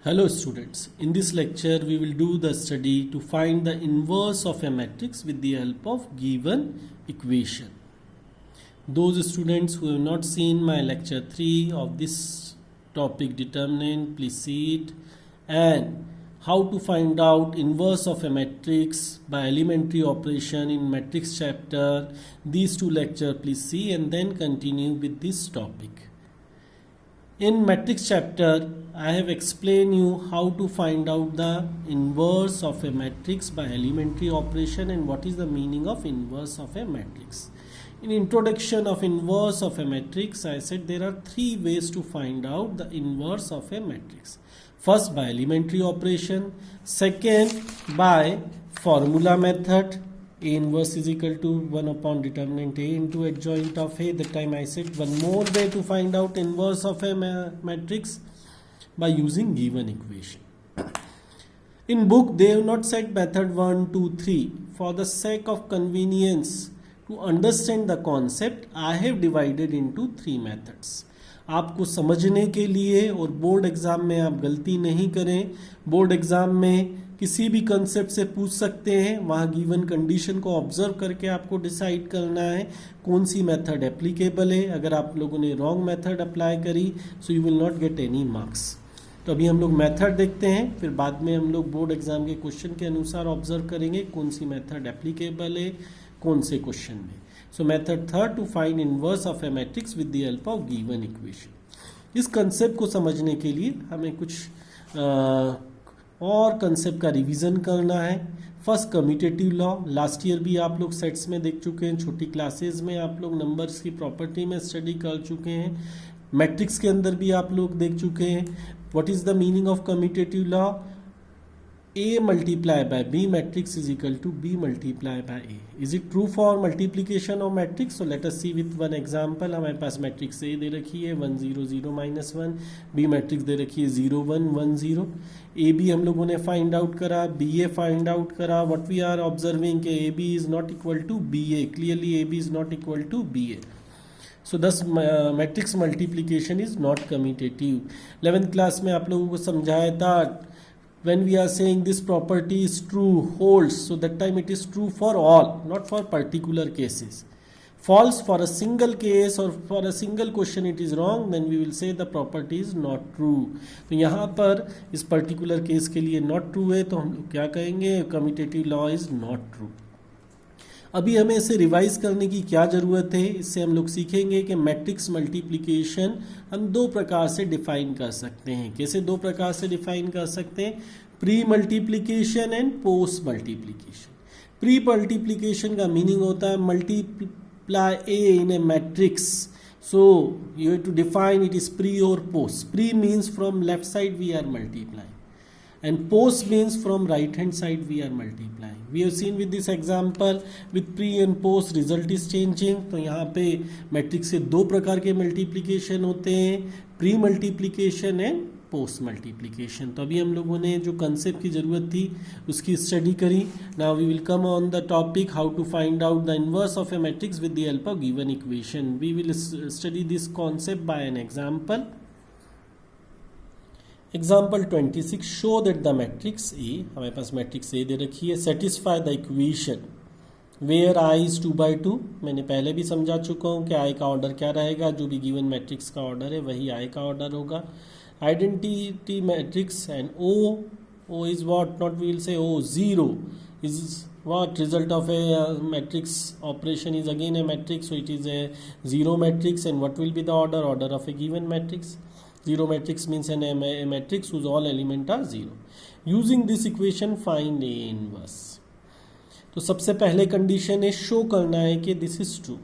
Hello students, in this lecture we will do the study to find the inverse of a matrix with the help of given equation. Those students who have not seen my lecture 3 of this topic determinant, please see it, and how to find out inverse of a matrix by elementary operation in matrix chapter. These two lectures please see and then continue with this topic. In matrix chapter, I have explained you how to find out the inverse of a matrix by elementary operation and what is the meaning of inverse of a matrix. In introduction of inverse of a matrix, I said there are three ways to find out the inverse of a matrix. First by elementary operation, second by formula method. A inverse is equal to 1 upon determinant A into adjoint of A. That time I said one more way to find out inverse of a matrix by using given equation. In book they have not said method 1, 2, 3. For the sake of convenience to understand the concept, I have divided into 3 methods. आपको समझने के लिए और board exam में आप गलती नहीं करें. बोर्ड एग्जाम में किसी भी कंसेप्ट से पूछ सकते हैं. वहाँ गिवन कंडीशन को ऑब्जर्व करके आपको डिसाइड करना है कौन सी मेथड एप्लीकेबल है. अगर आप लोगों ने रॉन्ग मेथड अप्लाई करी so you will not get any marks. तो अभी हम लोग मेथड देखते हैं, फिर बाद में हम लोग बोर्ड एग्जाम के क्वेश्चन के अनुसार ऑब्जर्व करेंगे कौन सी मेथड एप्लीकेबल है कौन से क्वेश्चन में. So method third to find inverse of a matrix with the help of given equation. इस कंसेप्ट को समझने के लिए हमें कुछ और कंसेप्ट का रिवीजन करना है. First commutative law, last year भी आप लोग सेट्स में देख चुके हैं, छोटी क्लासेस में आप लोग नंबर्स की प्रॉपर्टी में स्टडी कर चुके हैं, मैट्रिक्स के अंदर भी आप लोग देख चुके हैं. What is the meaning of commutative law? A multiplied by B matrix is equal to B multiplied by A. Is it true for multiplication of matrix? So let us see with one example. हमारे पास matrix A दे रखी है 1 0 0 -1, B matrix दे रखी है 0 1 1 0. A B हम लोगों ने find out करा, B A फाइंड आउट करा. व्हाट वी आर ऑब्जर्विंग कि A B is not equal to B A. Clearly A B is not equal to B A. So this matrix multiplication is not commutative. 11th class में आप लोगों को समझाया था when we are saying this property is true, holds, so that time it is true for all, not for particular cases. False for a single case or for a single question it is wrong, then we will say the property is not true. तो यहाँ पर इस particular case के लिए not true है तो हम लोग क्या कहेंगे? Commutative law is not true. अभी हमें इसे रिवाइज करने की क्या ज़रूरत है? इससे हम लोग सीखेंगे कि मैट्रिक्स मल्टीप्लिकेशन हम दो प्रकार से डिफाइन कर सकते हैं. कैसे दो प्रकार से डिफाइन कर सकते हैं? Pre multiplication and post multiplication. Pre multiplication का मीनिंग होता है multiply A in a matrix. So you have to define it is pre और post. Pre means from left side we are multiplying and post means from right hand side we are multiplying. We have seen with this example with pre and post result is changing. तो यहाँ पे matrix से दो प्रकार के multiplication होते हैं, pre multiplication and post multiplication. तो अभी हम लोगों ने जो कंसेप्ट की ज़रूरत थी उसकी स्टडी करी. Now we will come on the topic how to find out the inverse of a matrix with the help of given equation. We will study this concept by an example. Example 26, show that the matrix A, हमारे पास matrix A दे रखी है, satisfy the equation where I is 2/2. मैंने पहले भी समझा चुका हूँ कि आई का ऑर्डर क्या रहेगा, जो भी गिवन मैट्रिक्स का ऑर्डर है वही आई का ऑर्डर होगा. Identity matrix and O is what, not we will say O 0 is what result of a matrix operation is again a matrix, so it is a 0 matrix. And what will be the order of a given matrix? 0 matrix means a matrix whose all elements are 0. Using this equation find A inverse. तो सबसे पहले condition है show करना है कि this is true.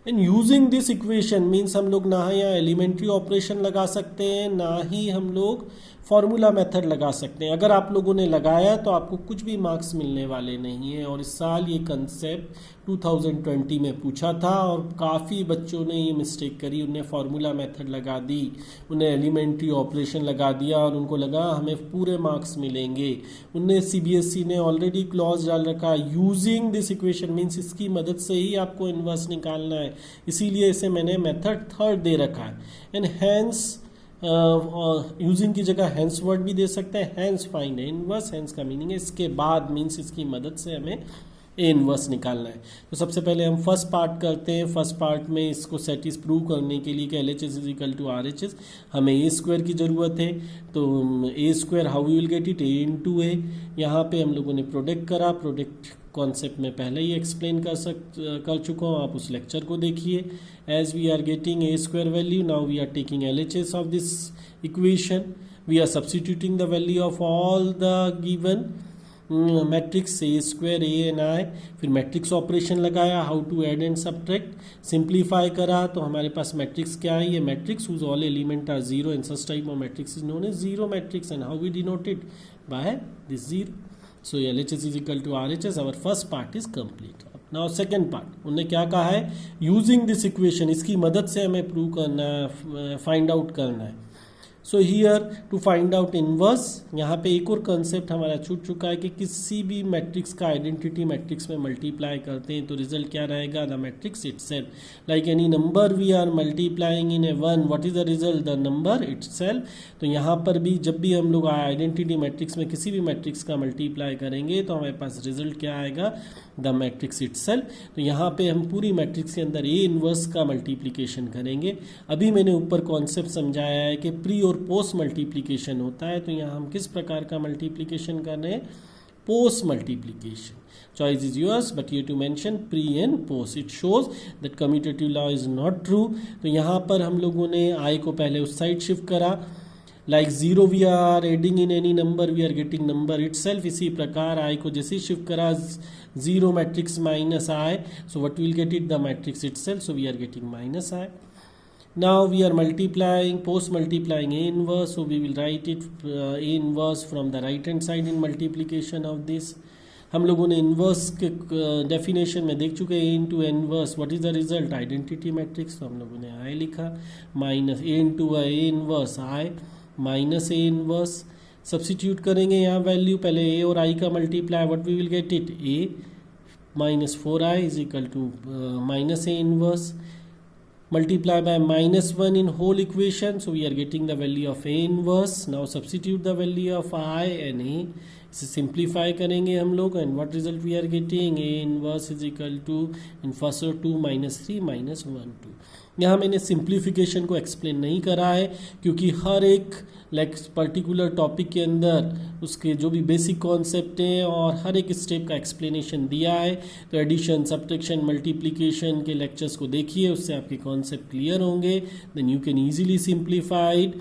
And using this equation means हम लोग ना यहाँ एलिमेंट्री ऑपरेशन लगा सकते हैं ना ही हम लोग फॉर्मूला मेथड लगा सकते हैं. अगर आप लोगों ने लगाया तो आपको कुछ भी मार्क्स मिलने वाले नहीं हैं. और इस साल ये कंसेप्ट 2020 में पूछा था और काफ़ी बच्चों ने ये मिस्टेक करी. उन्हें फार्मूला मेथड लगा दी, उन्हें एलिमेंट्री ऑपरेशन लगा दिया और उनको लगा हमें पूरे मार्क्स मिलेंगे. उन्हें CBSE ने ऑलरेडी क्लॉज डाल रखा यूजिंग दिस इक्वेशन मीन्स इसकी मदद से ही आपको इन्वर्स निकालना है. इसीलिए इसे मैंने मेथड थर्ड दे रखा है. एंड हैंस यूजिंग की जगह हैंस वर्ड भी दे सकते हैं, hence find a inverse. Hence का मीनिंग है इसके बाद, मीन्स इसकी मदद से हमें ए इनवर्स निकालना है। तो सबसे पहले हम फर्स्ट पार्ट करते हैं। फर्स्ट पार्ट में इसको सेटिस प्रूव करने के लिए कि L H S is equal to R H S, हमें ए स्क्वायर की ज़रूरत है। तो A square how you will get it, A into A. यहाँ पे हम लोगों ने प्रोडक्ट करा, प्रोडक्ट कॉन्सेप्ट में पहले ही एक्सप्लेन कर चुका हूँ, आप उस लेक्चर को देखिए। As we are getting A square value, now we are taking L H S of this equation, we are substituting the value of all the given matrix A square A N I, फिर matrix operation लगाया, how to add and subtract, simplify करा। तो हमारे पास matrix क्या है, ये matrix whose all element are zero, and such type of matrix is known as zero matrix, and how we denote it by this zero. So LHS is equal to RHS, our first part is complete. Now second part, उन्होंने क्या कहा है, using this equation, इसकी मदद से हमें prove करना है, फाइंड आउट करना है। So here to find out inverse, यहाँ पे एक और कंसेप्ट हमारा छूट चुका है कि किसी भी मैट्रिक्स का आइडेंटिटी मैट्रिक्स में मल्टीप्लाई करते हैं तो रिजल्ट क्या रहेगा, the matrix itself. Like any number we are multiplying in a one, what is the result, the number itself. तो यहाँ पर भी जब भी हम लोग आइडेंटिटी मैट्रिक्स में किसी भी मैट्रिक्स का मल्टीप्लाई करेंगे तो हमारे पास रिजल्ट क्या आएगा, द मैट्रिक्स इटसेल्फ। तो यहाँ पे हम पूरी मैट्रिक्स के अंदर ए इनवर्स का मल्टीप्लिकेशन करेंगे। अभी मैंने ऊपर कॉन्सेप्ट समझाया है कि प्री और पोस्ट मल्टीप्लिकेशन होता है, तो यहाँ हम किस प्रकार का मल्टीप्लिकेशन कर रहे हैं, post multiplication. Choice is yours, but you to mention pre and post, it shows that commutative law is not true. तो यहाँ पर हम लोगों ने आई को पहले उस साइड शिफ्ट करा, like zero we are adding in any number, we are getting number itself. इसी प्रकार आई को जैसे ही शिफ्ट करा, zero matrix minus I, so what we will get it, the matrix itself, so we are getting minus I. Now we are multiplying, post multiplying A inverse, so we will write it A inverse from the right hand side in multiplication of this. हम लोगों ने inverse के definition में देख चुके हैं, A into inverse, what is the result, identity matrix. तो हम लोगों ने आई लिखा, minus A into A inverse I minus A inverse. Substitute करेंगे यहाँ वैल्यू, पहले ए और आई का multiply, what we will get it, A minus 4i is equal to minus A inverse, multiply by -1 in whole equation, so we are getting the value of A inverse. Now substitute the value of I and A, इसे simplify करेंगे हम लोग, and what result we are getting, A inverse is equal to in first order 2 minus 3 minus 1 2। यहाँ मैंने simplification को explain नहीं करा है क्योंकि हर एक पर्टिकुलर टॉपिक के अंदर उसके जो भी बेसिक कॉन्सेप्ट हैं और हर एक स्टेप का एक्सप्लेनेशन दिया है। तो एडिशन, सब्ट्रैक्शन, मल्टीप्लिकेशन के लेक्चर्स को देखिए, उससे आपके कॉन्सेप्ट क्लियर होंगे, then you can easily simplified.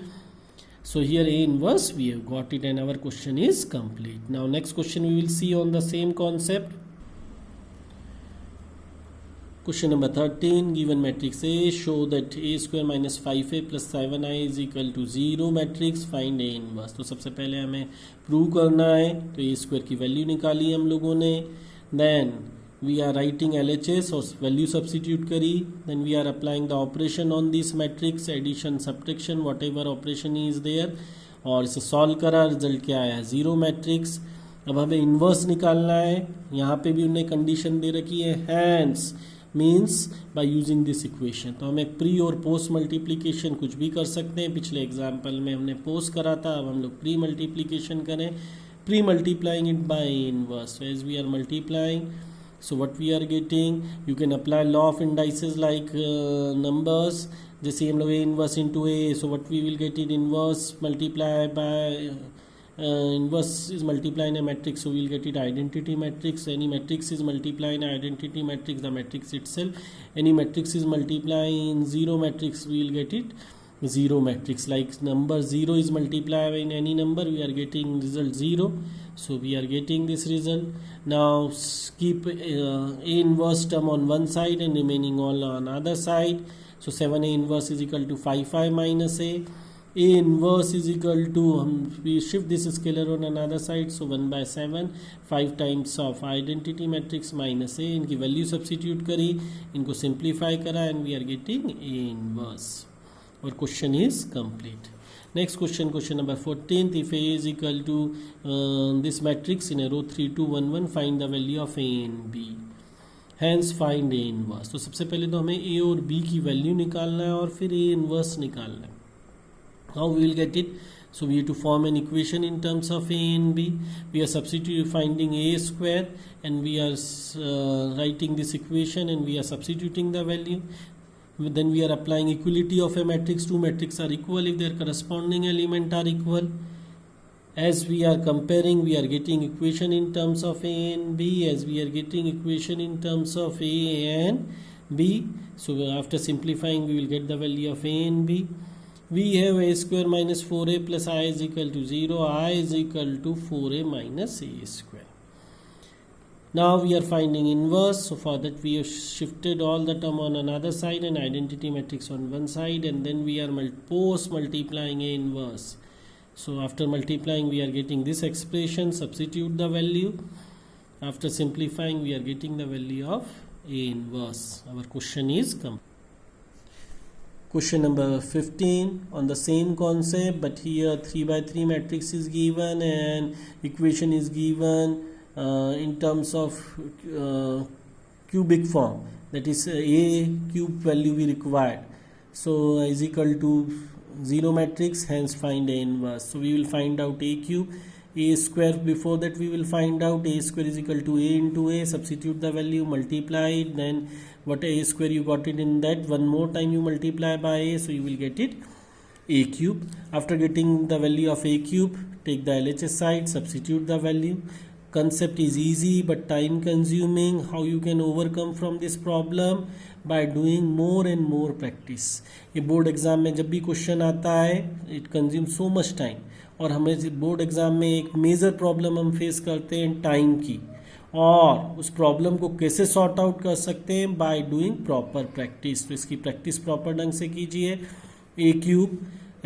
So here A inverse we have got it and our question is complete. Now next question we will see on the same concept. Question number 13, given matrix A, show that A square minus 5A plus 7I is equal to 0 matrix, find A inverse। तो सबसे पहले हमें prove करना है, तो A square की value निकाली हम लोगों ने, then we are writing LHS और वैल्यू सब्सिट्यूट करी, then we are applying the operation on this matrix, addition, subtraction, whatever operation is there, और इसे सॉल्व करा, रिजल्ट क्या आया, 0 मैट्रिक्स। अब हमें इन्वर्स निकालना है, यहाँ पे भी उन्होंने कंडीशन दे रखी है, hence means by using this equation. तो हम एक प्री और पोस्ट मल्टीप्लिकेशन कुछ भी कर सकते हैं, पिछले एग्जाम्पल में हमने पोस्ट करा था, अब हम लोग प्री मल्टीप्लिकेशन करें, pre multiplying it by inverse. As we are multiplying, so what we are getting, you can apply law of indices like numbers, जैसे हम लोग a inverse into a, so what we will get it, inverse multiply by inverse is multiply in a matrix, so we will get it identity matrix. Any matrix is multiply in identity matrix, the matrix itself. Any matrix is multiply in zero matrix, we will get it zero matrix. Like number 0 is multiplied in any number, we are getting result 0, so we are getting this result. Now keep A inverse term on one side and remaining all on other side. So 7A inverse is equal to 5 minus A. A inverse is equal to, we shift this scalar on another side, so 1 by 7, 5 times of identity matrix minus A, इनकी value substitute करी, इनको simplify करा, and we are getting A inverse, और question is complete. Next question, question number 14, if A is equal to this matrix in a row 3 2 1 1, find the value of A and B, hence find A inverse। तो सबसे पहले तो हमें A और B की value निकालना है और फिर A inverse निकालना है। Now we will get it. So we have to form an equation in terms of a and b. We are finding a square, and we are writing this equation, and we are substituting the value. Then we are applying equality of a matrix. Two matrices are equal if their corresponding element are equal. As we are comparing, we are getting equation in terms of a and b. As we are getting equation in terms of a and b, so after simplifying, we will get the value of a and b. We have a square minus 4a plus I is equal to 0. I is equal to 4a minus a square. Now we are finding inverse. So for that we have shifted all the term on another side and identity matrix on one side, and then we are post multiplying a inverse. So after multiplying, we are getting this expression. Substitute the value. After simplifying, we are getting the value of a inverse. Our question is complete. Question number 15 on the same concept, but here 3 by 3 matrix is given and equation is given in terms of cubic form, that is a cube value we required. So is equal to 0 matrix, hence find a inverse. So we will find out a cube, a square. Before that we will find out a square is equal to a into a. Substitute the value, multiply it, then what a square you got it in that, one more time you multiply by a, so you will get it a cube. After getting the value of a cube, take the LHS side, substitute the value. Concept is easy but time consuming. How you can overcome from this problem? By doing more and more practice. ये board exam में जब भी question आता है, it consume so much time, और हमें board exam में एक मेजर प्रॉब्लम हम फेस करते हैं टाइम की, और उस प्रॉब्लम को कैसे सॉर्ट आउट कर सकते हैं? By doing proper practice. तो इसकी प्रैक्टिस प्रॉपर ढंग से कीजिए. ए cube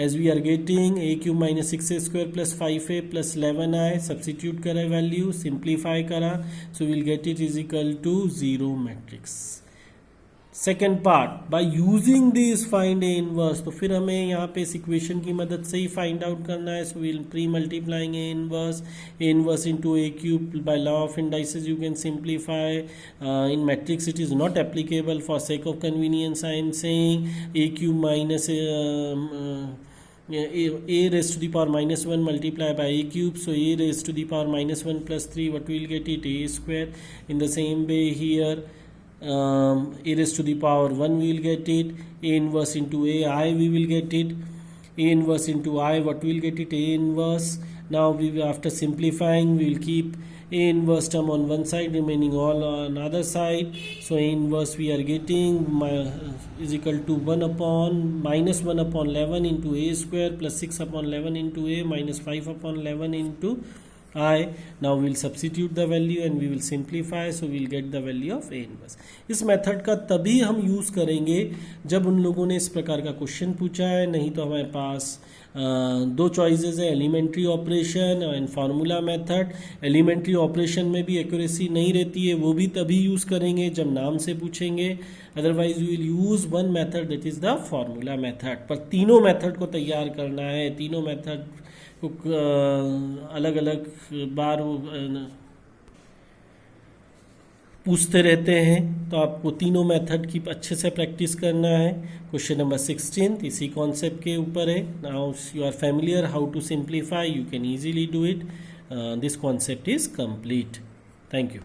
as we are getting a cube minus 6a square plus 5a plus 11i, substitute करा वैल्यू, सिंप्लीफाई करा, so we'll get it is equal to 0 matrix. Second part, bye using this find a inverse. तो फिर हमें यहाँ पे इस equation की मदद से ही फाइंड आउट करना है. So will pre multiplying A inverse into A cube. By law of indices you can simplify. In matrix it is not applicable. For sake of convenience I am saying A cube minus a raised to the power minus 1 multiplied by a cube. So a raised to the power minus 1 plus 3, what we will get it? A square. In the same way here, a raised to the power 1 we will get it. A inverse into a I we will get it. A inverse into I, what we will get it? A inverse. Now we will, after simplifying, we will keep a inverse term on one side, remaining all on other side. So a inverse we are getting is equal to 1 upon minus 1 upon 11 into a square plus 6 upon 11 into a minus 5 upon 11 into I. Now we will substitute the value and we will simplify, so we will get the value of a inverse. इस method का तभी हम use करेंगे जब उन लोगों ने इस प्रकार का क्वेश्चन पूछा है. नहीं तो हमारे पास दो चॉइसेस है, elementary operation and formula method. Elementary operation में भी एक्यूरेसी नहीं रहती है, वो भी तभी यूज़ करेंगे जब नाम से पूछेंगे. Otherwise we will use one method, that is the formula method. पर तीनों मेथड को तैयार करना है, तीनों मेथड को अलग अलग बार पूछते रहते हैं, तो आपको तीनों मेथड की अच्छे से प्रैक्टिस करना है. क्वेश्चन नंबर 16 इसी कॉन्सेप्ट के ऊपर है. Now you are familiar how to simplify, you can easily do it. This concept is complete. Thank you.